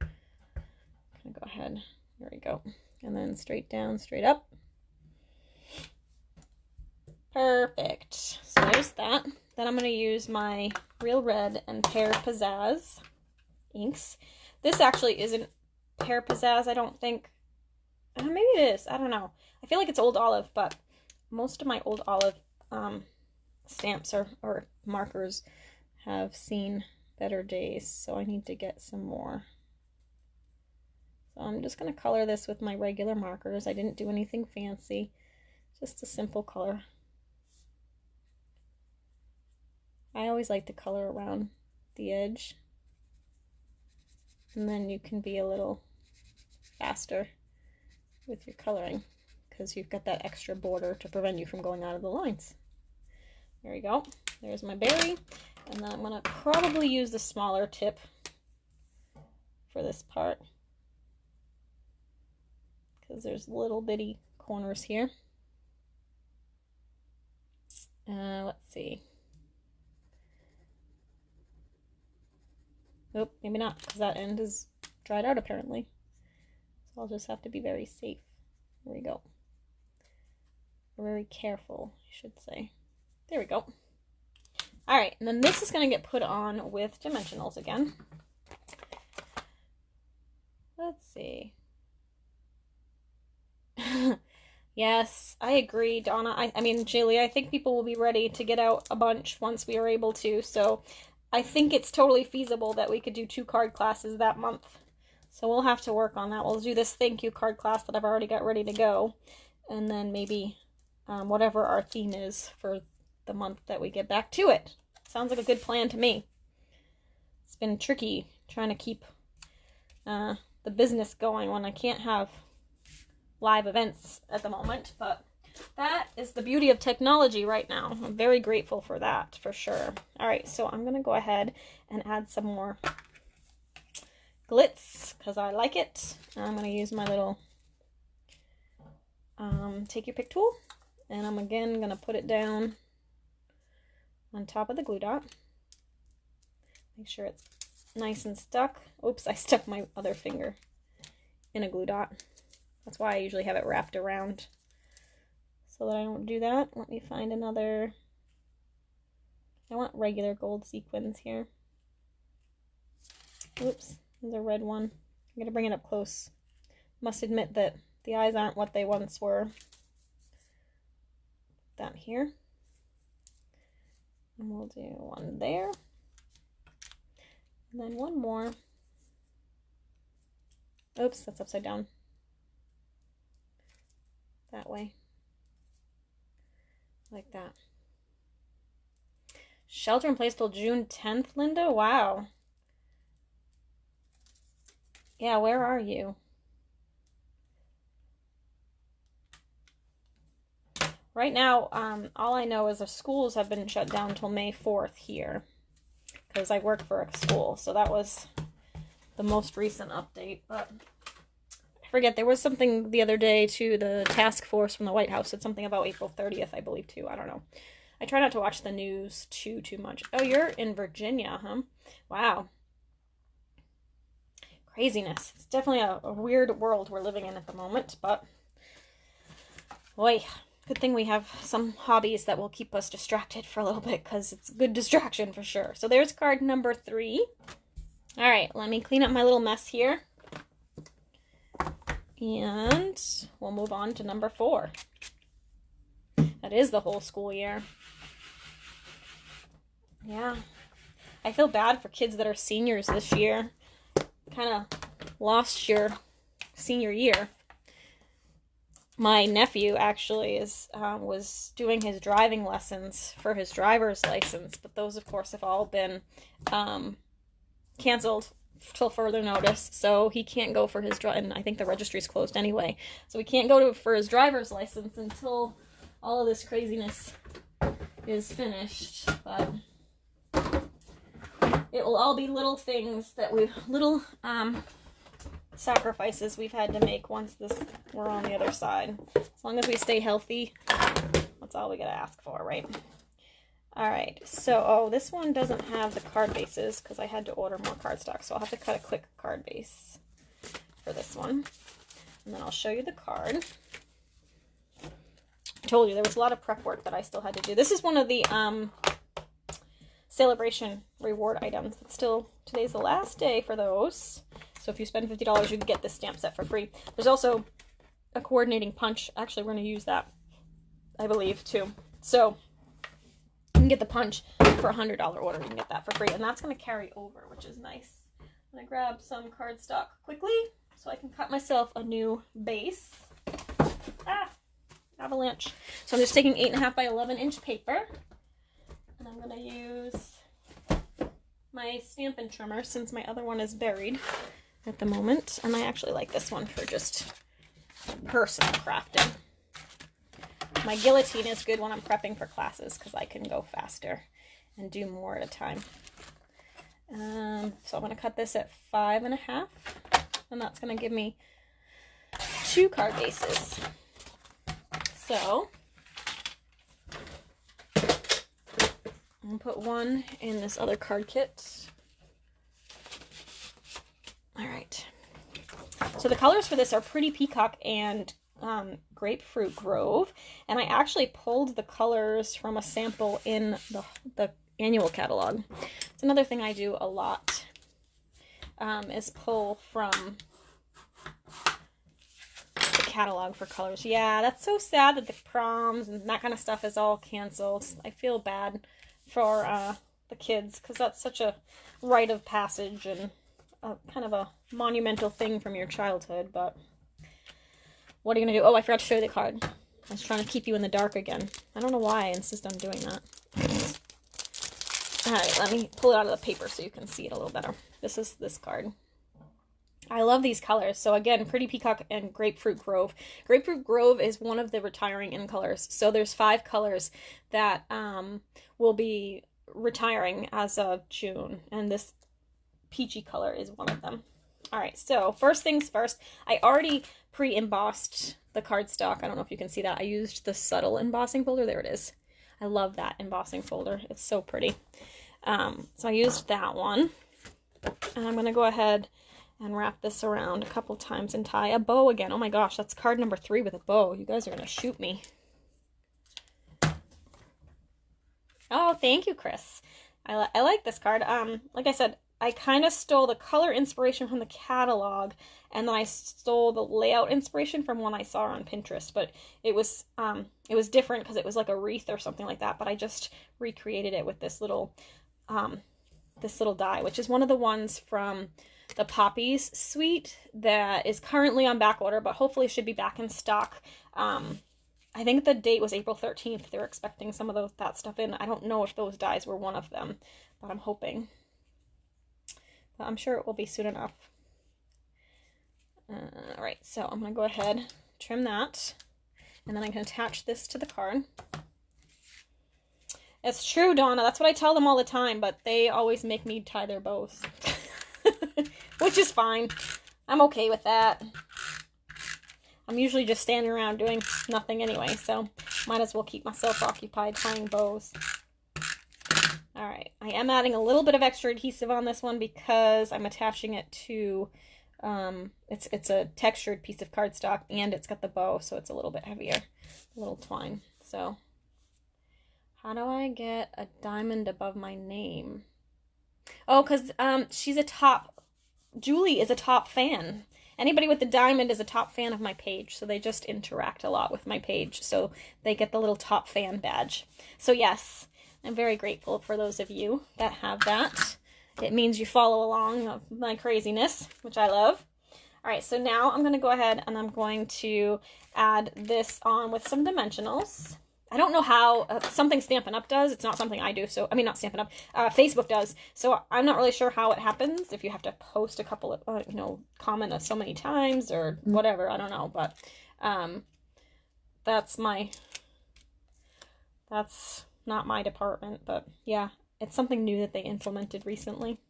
I'm going to go ahead. There we go. And then straight down, straight up. Perfect. So there's that. Then I'm going to use my Real Red and Pear Pizzazz inks. This actually isn't Pear Pizzazz, I don't think. Maybe it is. I don't know. I feel like it's Old Olive, but most of my Old Olive stamps or markers have seen better days, so I need to get some more. So I'm just going to color this with my regular markers. I didn't do anything fancy, just a simple color. I always like to color around the edge, and then you can be a little faster with your coloring because you've got that extra border to prevent you from going out of the lines. There we go. There's my berry, and then I'm going to probably use the smaller tip for this part because there's little bitty corners here. Let's see. Nope, maybe not, because that end is dried out apparently. So I'll just have to be very safe. There we go. Very careful, I should say. There we go. Alright, and then this is going to get put on with dimensionals again. Let's see. Yes, I agree, Donna. I mean, Jaylee, I think people will be ready to get out a bunch once we are able to, so I think it's totally feasible that we could do 2 card classes that month. So we'll have to work on that. We'll do this thank you card class that I've already got ready to go. And then maybe whatever our theme is for the month that we get back to it. Sounds like a good plan to me. It's been tricky trying to keep the business going when I can't have live events at the moment. But that is the beauty of technology right now. I'm very grateful for that, for sure. All right, so I'm going to go ahead and add some more glitz because I like it. I'm going to use my little take your pick tool, and I'm again going to put it down on top of the glue dot. Make sure it's nice and stuck. Oops, I stuck my other finger in a glue dot. That's why I usually have it wrapped around, so that I don't do that. Let me find another. I want regular gold sequins here. Oops, there's a red one. I'm going to bring it up close. Must admit that the eyes aren't what they once were. That here. And we'll do one there. And then one more. Oops, that's upside down. That way. Like that. Shelter in place till June 10th, Linda? Wow. Yeah, where are you? Right now, all I know is the schools have been shut down till May 4th here. Because I work for a school, so that was the most recent update. But I forget, there was something the other day to the task force from the White House. It's something about April 30th, I believe, too. I don't know. I try not to watch the news too much. Oh, you're in Virginia, huh? Wow. Craziness. It's definitely a weird world we're living in at the moment, but boy, good thing we have some hobbies that will keep us distracted for a little bit, because it's a good distraction for sure. So there's card number 3. All right, let me clean up my little mess here. And we'll move on to number 4. That is the whole school year. Yeah. I feel bad for kids that are seniors this year. Kind of lost your senior year. My nephew actually was doing his driving lessons for his driver's license, but those, of course, have all been canceled till further notice. So he can't go for his and I think the registry's closed anyway. So he can't go for his driver's license until all of this craziness is finished. But it will all be little things that little sacrifices we've had to make once we're on the other side. As long as we stay healthy, that's all we gotta ask for, right? All right, so this one doesn't have the card bases because I had to order more cardstock, so I'll have to cut a quick card base for this one, and then I'll show you the card. I told you there was a lot of prep work that I still had to do. This is one of the celebration reward items. It's still, today's the last day for those. So if you spend $50, you can get this stamp set for free. There's also a coordinating punch. Actually, we're going to use that, I believe, too. So you can get the punch for a $100 order. You can get that for free. And that's going to carry over, which is nice. I'm going to grab some cardstock quickly so I can cut myself a new base. Ah, avalanche. So I'm just taking 8.5 by 11-inch paper. And I'm going to use my Stampin' trimmer since my other one is buried at the moment. And I actually like this one for just personal crafting. My guillotine is good when I'm prepping for classes because I can go faster and do more at a time. So I'm going to cut this at 5.5, and that's going to give me 2 card bases. So I'm going to put one in this other card kit. All right. So the colors for this are Pretty Peacock and Grapefruit Grove, and I actually pulled the colors from a sample in the annual catalog. It's another thing I do a lot, is pull from the catalog for colors. Yeah, that's so sad that the proms and that kind of stuff is all canceled. I feel bad for the kids because that's such a rite of passage and kind of a monumental thing from your childhood, but what are you going to do? Oh, I forgot to show you the card. I was trying to keep you in the dark again. I don't know why I insist on doing that. Alright, let me pull it out of the paper so you can see it a little better. This is this card. I love these colors. So again, Pretty Peacock and Grapefruit Grove. Grapefruit Grove is one of the retiring in colors. So there's 5 colors that will be retiring as of June. And this peachy color is one of them. Alright, so first things first, I already pre-embossed the cardstock. I don't know if you can see that. I used the subtle embossing folder. There it is. I love that embossing folder. It's so pretty. So I used that one. And I'm going to go ahead and wrap this around a couple times and tie a bow again. Oh my gosh, that's card number 3 with a bow. You guys are going to shoot me. Oh, thank you, Chris. I like this card. Like I said, I kind of stole the color inspiration from the catalog, and then I stole the layout inspiration from one I saw on Pinterest, but it was different because it was like a wreath or something like that, but I just recreated it with this little die, which is one of the ones from the Poppies suite that is currently on back order, but hopefully should be back in stock. I think the date was April 13th. They're expecting some of that stuff in. I don't know if those dies were one of them, but I'm hoping. But I'm sure it will be soon enough. Alright, so I'm going to go ahead, trim that, and then I can attach this to the card. It's true, Donna. That's what I tell them all the time, but they always make me tie their bows. Which is fine. I'm okay with that. I'm usually just standing around doing nothing anyway, so might as well keep myself occupied tying bows. Alright, I am adding a little bit of extra adhesive on this one because I'm attaching it to, it's a textured piece of cardstock and it's got the bow, so it's a little bit heavier, a little twine. So, how do I get a diamond above my name? Oh, because Julie is a top fan. Anybody with the diamond is a top fan of my page, so they just interact a lot with my page, so they get the little top fan badge. So yes, I'm very grateful for those of you that have that. It means you follow along with my craziness, which I love. All right, so now I'm going to go ahead and I'm going to add this on with some dimensionals. I don't know how, something Stampin' Up! Does. It's not something I do, so, I mean, not Stampin' Up!, Facebook does. So I'm not really sure how it happens, if you have to post a couple of, comment so many times or whatever, I don't know, but that's not my department, but yeah, it's something new that they implemented recently.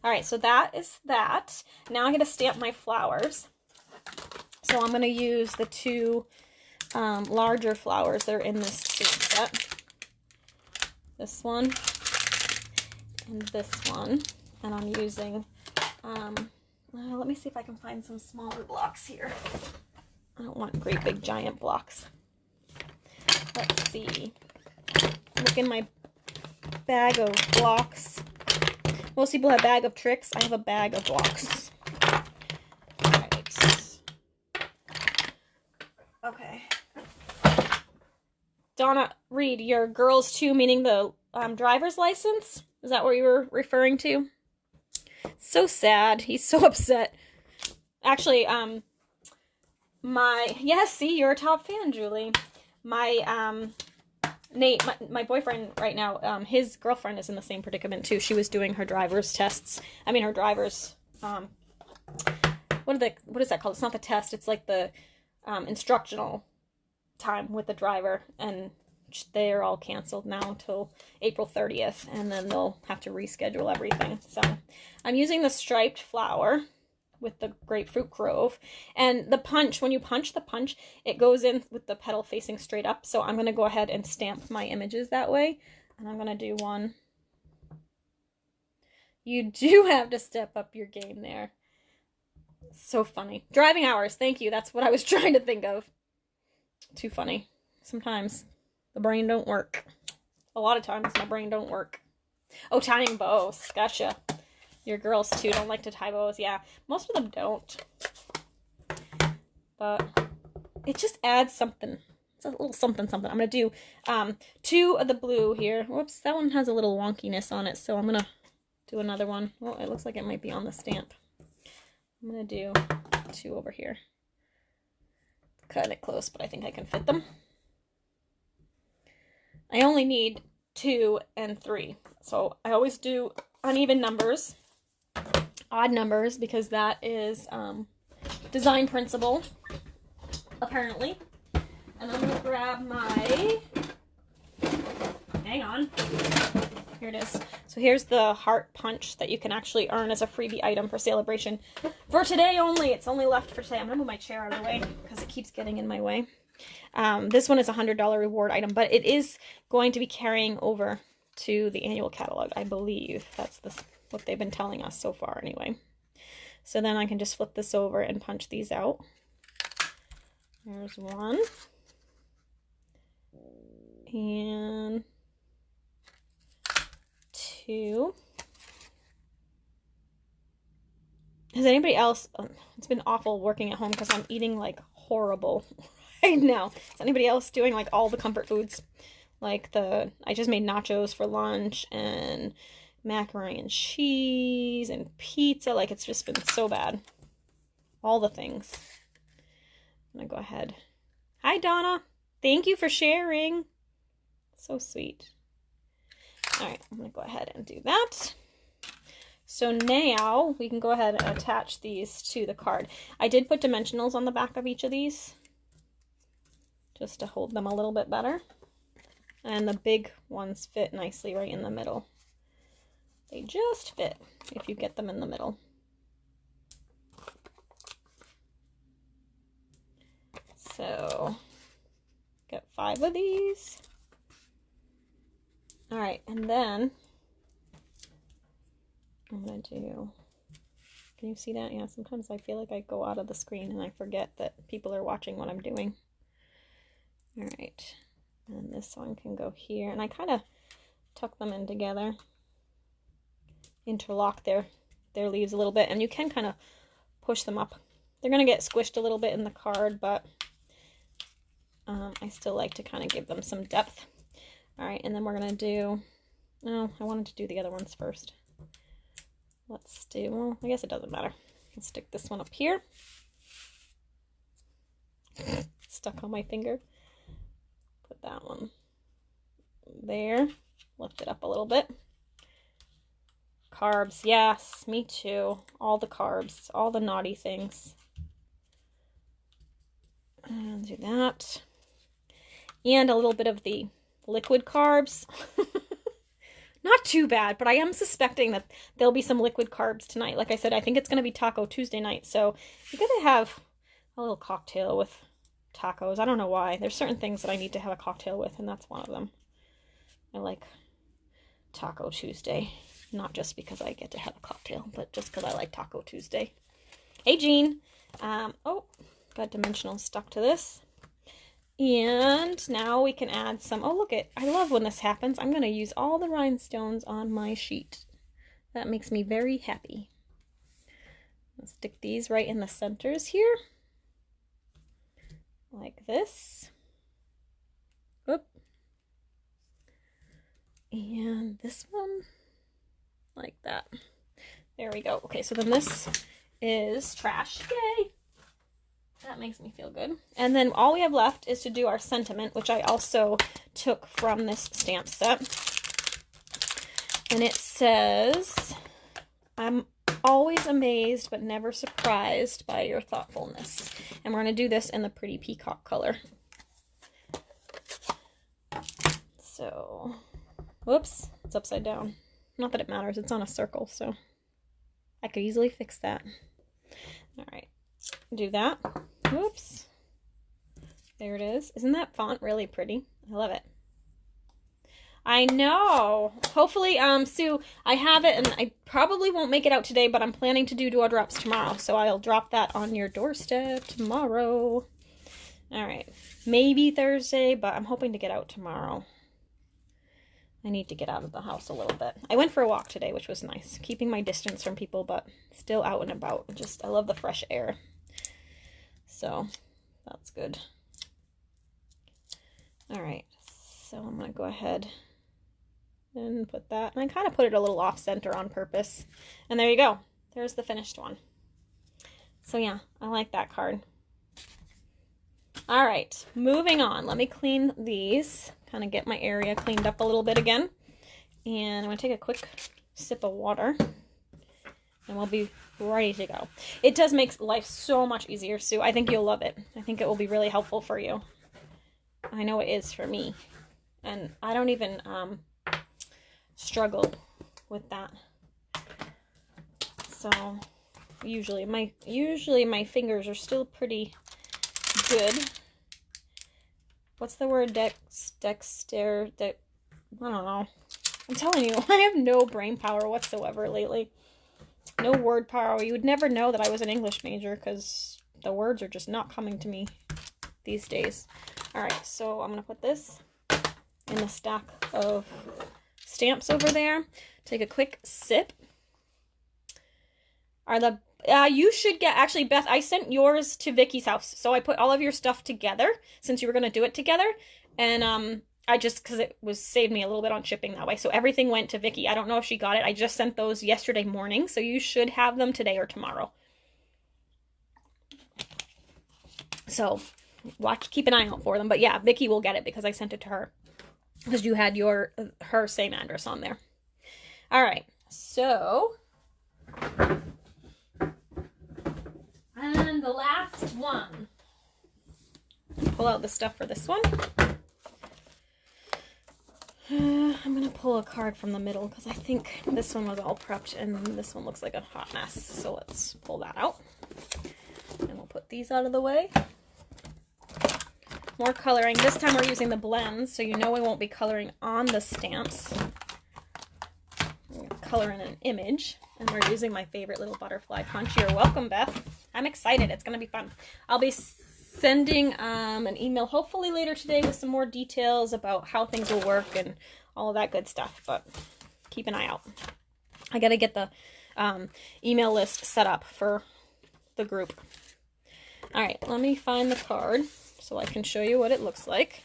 All right, so that is that. Now I'm going to stamp my flowers. So I'm going to use the 2 larger flowers that are in this stamp set. This one and this one. And I'm using, let me see if I can find some smaller blocks here. I don't want great big giant blocks. Let's see. Look in my bag of blocks. Most people have a bag of tricks. I have a bag of blocks. Right. Okay. Donna, Reed, your girls too, meaning the driver's license? Is that what you were referring to? So sad. He's so upset. Actually, see, you're a top fan, Julie. Nate, my boyfriend right now, his girlfriend is in the same predicament too. She was doing her driver's tests. I mean, her driver's, what is that called? It's not the test. It's like the instructional time with the driver, and they're all canceled now until April 30th, and then they'll have to reschedule everything. So I'm using the striped flower with the grapefruit grove, and the punch, when you punch the punch, it goes in with the petal facing straight up. So I'm going to go ahead and stamp my images that way, and I'm going to do one. You do have to step up your game there. So funny. Driving hours, thank you. That's what I was trying to think of. Too funny. Sometimes the brain don't work. A lot of times my brain don't work. Oh, tying bows. Gotcha. Your girls too don't like to tie bows. Yeah, most of them don't. But it just adds something. It's a little something something. I'm going to do 2 of the blue here. Whoops, that one has a little wonkiness on it, so I'm going to do another one. Well, it looks like it might be on the stamp. I'm going to do 2 over here. Cut it close, but I think I can fit them. I only need 2 and 3. So I always do uneven numbers, odd numbers, because that is design principle, apparently. And I'm going to grab my, hang on, here it is. So here's the heart punch that you can actually earn as a freebie item for Celebration. For today only, it's only left for today. I'm going to move my chair out of the way because it keeps getting in my way. This one is a $100 reward item, but it is going to be carrying over to the annual catalog, I believe. That's what they've been telling us so far anyway. So then I can just flip this over and punch these out. There's 1. And 2. Has anybody else, it's been awful working at home because I'm eating like horrible right now. Is anybody else doing like all the comfort foods? Like I just made nachos for lunch and macaroni and cheese and pizza. Like, it's just been so bad. All the things. I'm gonna go ahead. Hi, Donna. Thank you for sharing. So sweet. All right, I'm gonna go ahead and do that. So now we can go ahead and attach these to the card. I did put dimensionals on the back of each of these just to hold them a little bit better. And the big ones fit nicely right in the middle. They just fit if you get them in the middle. So, got 5 of these. All right, and then I'm gonna do, can you see that? Yeah, sometimes I feel like I go out of the screen and I forget that people are watching what I'm doing. All right, and this one can go here, and I kind of tuck them in together, interlock their leaves a little bit, and you can kind of push them up. They're gonna get squished a little bit in the card, but I still like to kind of give them some depth. All right, and then we're gonna do, oh, I wanted to do the other ones first. Let's do, well, I guess it doesn't matter. Let's stick this one up here. Stuck on my finger. Put that one there. Lift it up a little bit. Carbs, yes, me too. All the carbs, all the naughty things. And do that. And a little bit of the liquid carbs. Not too bad, but I am suspecting that there'll be some liquid carbs tonight. Like I said, I think it's going to be Taco Tuesday night, so you gotta have a little cocktail with tacos. I don't know why. There's certain things that I need to have a cocktail with, and that's one of them. I like Taco Tuesday. Not just because I get to have a cocktail, but just because I like Taco Tuesday. Hey, Jean. Oh, got dimensional stuck to this. And now we can add some, oh look it, I love when this happens. I'm gonna use all the rhinestones on my sheet. That makes me very happy. Let's stick these right in the centers here. Like this. Oop. And this one, like that. There we go. Okay, so then this is trash. Yay! That makes me feel good. And then all we have left is to do our sentiment, which I also took from this stamp set. And it says, I'm always amazed but never surprised by your thoughtfulness. And we're going to do this in the pretty peacock color. So, whoops, it's upside down. Not that it matters, it's on a circle, so I could easily fix that. All right, do that. Whoops. There it is. Isn't that font really pretty? I love it. I know. Hopefully, Sue, I have it, and I probably won't make it out today, but I'm planning to do door drops tomorrow, so I'll drop that on your doorstep tomorrow. All right. Maybe Thursday, but I'm hoping to get out tomorrow. I need to get out of the house a little bit. I went for a walk today, which was nice. Keeping my distance from people, but still out and about. Just, I love the fresh air. So, that's good. All right. So, I'm going to go ahead and put that. And I kind of put it a little off center on purpose. And there you go. There's the finished one. So, yeah, I like that card. All right, moving on. Let me clean these, kind of get my area cleaned up a little bit again. And I'm going to take a quick sip of water, and we'll be ready to go. It does make life so much easier, Sue. I think you'll love it. I think it will be really helpful for you. I know it is for me. And I don't even struggle with that. So usually my fingers are still pretty good. What's the word? I don't know. I'm telling you, I have no brain power whatsoever lately. No word power. You would never know that I was an English major because the words are just not coming to me these days. All right, so I'm going to put this in the stack of stamps over there. Take a quick sip. You should get, actually, Beth, I sent yours to Vicky's house. So I put all of your stuff together since you were going to do it together. And I just, because it was saved me a little bit on shipping that way. So everything went to Vicky. I don't know if she got it. I just sent those yesterday morning. So you should have them today or tomorrow. So keep an eye out for them. But yeah, Vicky will get it because I sent it to her. Because you had her same address on there. All right. So... and the last one. Pull out the stuff for this one. I'm going to pull a card from the middle because I think this one was all prepped and this one looks like a hot mess. So let's pull that out. And we'll put these out of the way. More coloring. This time we're using the blends, so you know we won't be coloring on the stamps. I'm going to color in an image. And we're using my favorite little butterfly punch. You're welcome, Beth. I'm excited. It's going to be fun. I'll be sending an email hopefully later today with some more details about how things will work and all of that good stuff. But keep an eye out. I got to get the email list set up for the group. All right, let me find the card so I can show you what it looks like.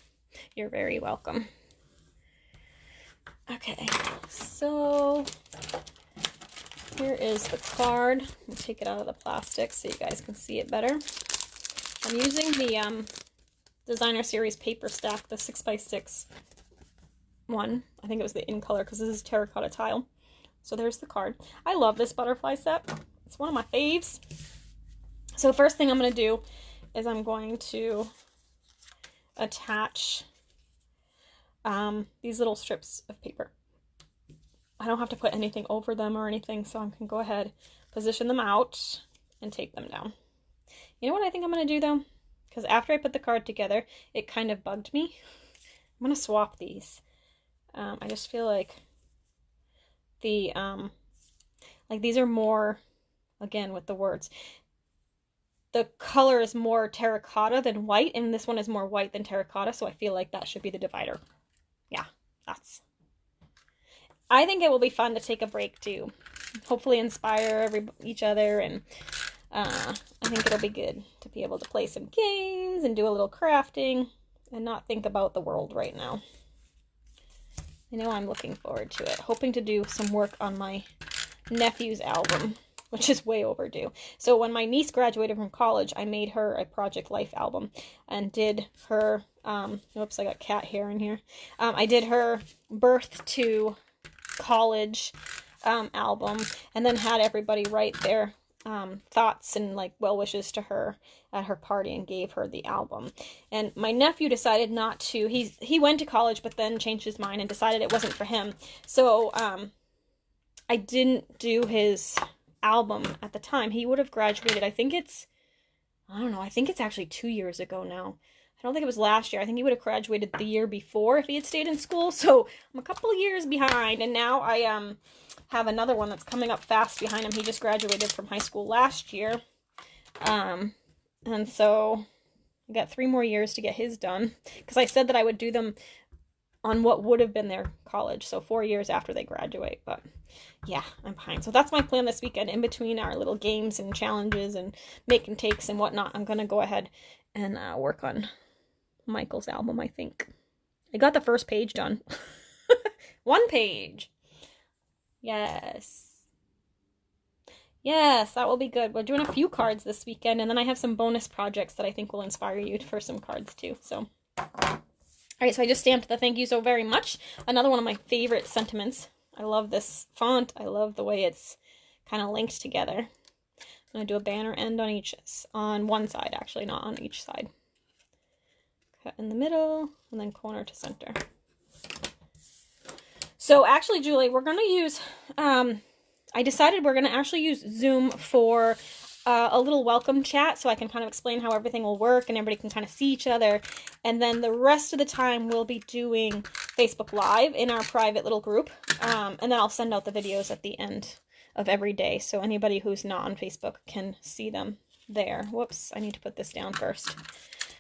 You're very welcome. Okay, so... here is the card. I'll take it out of the plastic so you guys can see it better. I'm using the Designer Series paper stack, the 6x6 one. I think it was the in color because this is terracotta tile. So there's the card. I love this butterfly set. It's one of my faves. So first thing I'm going to do is I'm going to attach these little strips of paper. I don't have to put anything over them or anything, so I can go ahead, position them out, and tape them down. You know what I think I'm going to do, though? Because after I put the card together, it kind of bugged me. I'm going to swap these. I just feel like the, like these are more, again, with the words. the color is more terracotta than white, and this one is more white than terracotta, so I feel like that should be the divider. Yeah, I think it will be fun to take a break too. Hopefully inspire each other, and I think it'll be good to be able to play some games and do a little crafting and not think about the world right now. I know I'm looking forward to it. Hoping to do some work on my nephew's album, which is way overdue. So when my niece graduated from college, I made her a Project Life album and did her, oops, I got cat hair in here. I did her birth to college album, and then had everybody write their thoughts and like well wishes to her at her party, and gave her the album. And my nephew decided not to. He went to college, but then changed his mind and decided it wasn't for him. So I didn't do his album at the time. He would have graduated. I think it's actually 2 years ago now. I don't think it was last year. I think he would have graduated the year before if he had stayed in school. So I'm a couple of years behind, and now I have another one that's coming up fast behind him. He just graduated from high school last year. And so I got 3 more years to get his done, because I said that I would do them on what would have been their college, so 4 years after they graduate. But yeah, I'm behind. So that's my plan this weekend. In between our little games and challenges and making takes and whatnot, I'm gonna go ahead and work on Michael's album. I think I got the first page done. 1 page. Yes, that will be good. We're doing a few cards this weekend, and then I have some bonus projects that I think will inspire you for some cards too. So alright, so I just stamped the thank you so very much. Another one of my favorite sentiments. I love this font. I love the way it's kind of linked together. I'm going to do a banner end on one side, actually, not on each side. Cut in the middle, and then corner to center. So actually, Julie, we're going to use, I decided we're going to actually use Zoom for a little welcome chat, so I can kind of explain how everything will work and everybody can kind of see each other. And then the rest of the time we'll be doing Facebook Live in our private little group. And then I'll send out the videos at the end of every day, so anybody who's not on Facebook can see them there. Whoops, I need to put this down first.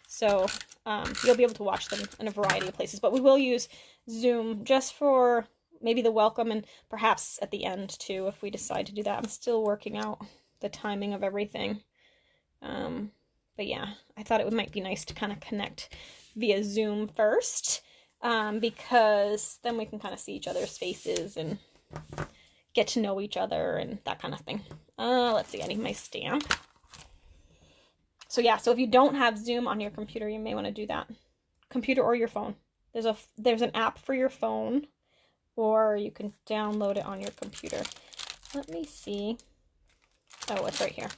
So you'll be able to watch them in a variety of places. But we will use Zoom just for maybe the welcome, and perhaps at the end too, if we decide to do that. I'm still working out the timing of everything. But yeah, I thought it might be nice to kind of connect via Zoom first, because then we can kind of see each other's faces and get to know each other and that kind of thing. Let's see, I need my stamp. So yeah, so if you don't have Zoom on your computer, you may want to do that. Computer or your phone. There's an app for your phone, or you can download it on your computer. Let me see. Oh, it's right here.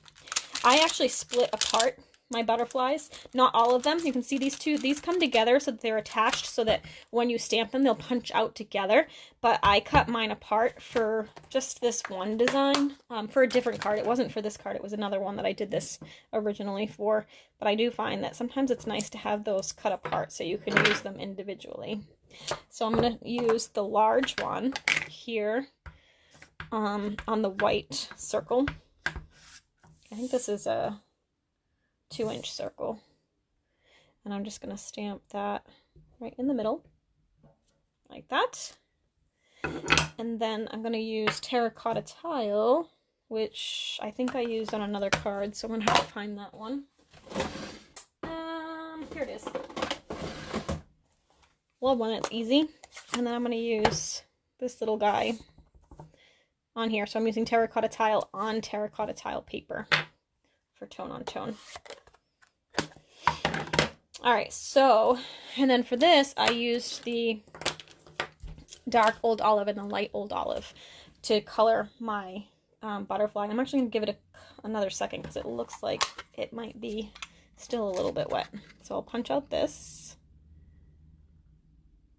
I actually split apart my butterflies. Not all of them. You can see these two. These come together so that they're attached, so that when you stamp them, they'll punch out together. But I cut mine apart for just this one design, for a different card. It wasn't for this card. It was another one that I did this originally for. But I do find that sometimes it's nice to have those cut apart so you can use them individually. So I'm going to use the large one here on the white circle. I think this is a 2-inch circle. And I'm just going to stamp that right in the middle, like that. And then I'm going to use terracotta tile, which I think I used on another card, so I'm going to have to find that one. Here it is. Love when it's easy. And then I'm going to use this little guy on here. So I'm using terracotta tile on terracotta tile paper for tone on tone. Alright, so, and then for this, I used the dark old olive and the light old olive to color my butterfly. I'm actually going to give it another second because it looks like it might be still a little bit wet. So I'll punch out this,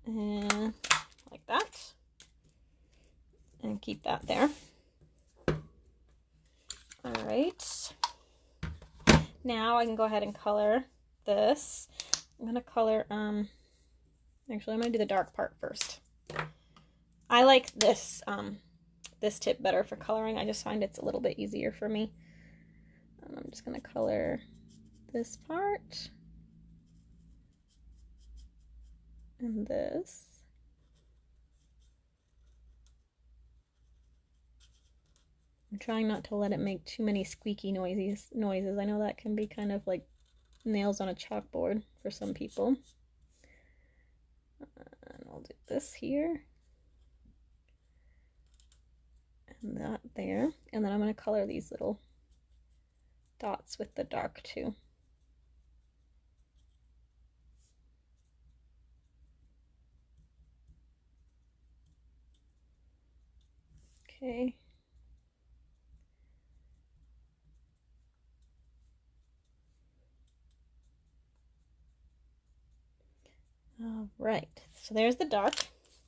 and like that, and keep that there. Alright, now I can go ahead and color this. I'm going to color, actually I'm going to do the dark part first. I like this, this tip better for coloring. I just find it's a little bit easier for me. I'm just going to color this part and this. I'm trying not to let it make too many squeaky noises. I know that can be kind of like nails on a chalkboard for some people. And I'll do this here. And that there. And then I'm going to color these little dots with the dark too. Okay. All right, so there's the dark.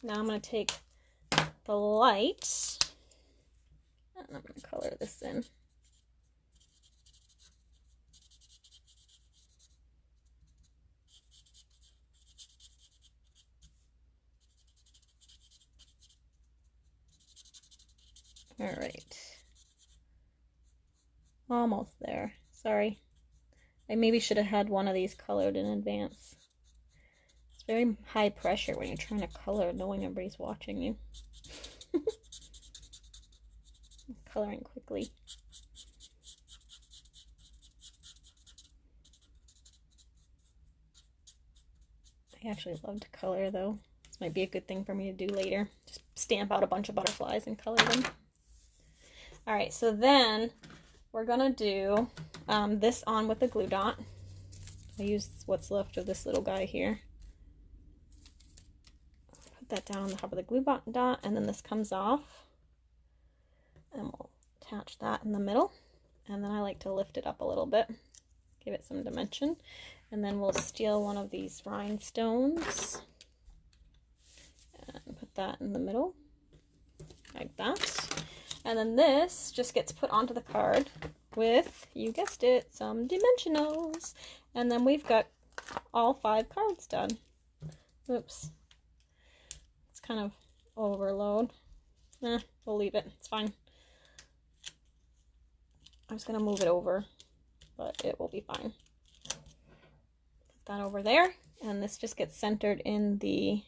Now I'm going to take the light and I'm going to color this in. All right, almost there. Sorry, I maybe should have had one of these colored in advance. It's very high pressure when you're trying to color knowing everybody's watching you. Coloring quickly. I actually love to color though. This might be a good thing for me to do later. Just stamp out a bunch of butterflies and color them. All right, so then we're gonna do this on with the glue dot. I use what's left of this little guy here. Put that down on the top of the glue dot, and then this comes off. And we'll attach that in the middle. And then I like to lift it up a little bit, give it some dimension. And then we'll steal one of these rhinestones and put that in the middle, like that. And then this just gets put onto the card with, you guessed it, some dimensionals. And then we've got all 5 cards done. Oops. It's kind of overload. We'll leave it. It's fine. I'm just going to move it over, but it will be fine. Put that over there. And this just gets centered in the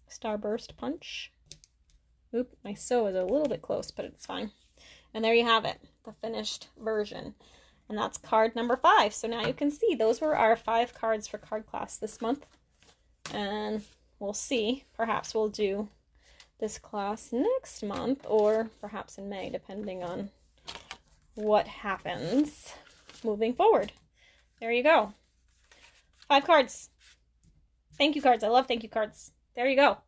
Starburst punch. Oop, my sew is a little bit close, but it's fine. And there you have it, the finished version. And that's card number 5. So now you can see those were our 5 cards for card class this month. And we'll see, perhaps we'll do this class next month or perhaps in May, depending on what happens moving forward. There you go. 5 cards. Thank you cards. I love thank you cards. There you go.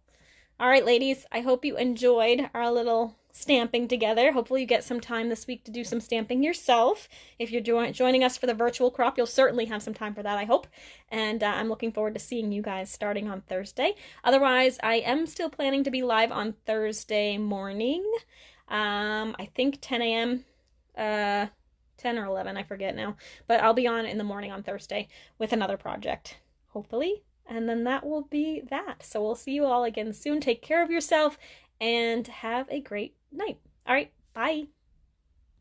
All right, ladies, I hope you enjoyed our little stamping together. Hopefully you get some time this week to do some stamping yourself. If you're joining us for the virtual crop, you'll certainly have some time for that, I hope. And I'm looking forward to seeing you guys starting on Thursday. Otherwise, I am still planning to be live on Thursday morning. I think 10 a.m., 10 or 11, I forget now. But I'll be on in the morning on Thursday with another project, hopefully. And then that will be that. So we'll see you all again soon. Take care of yourself and have a great night. All right, bye.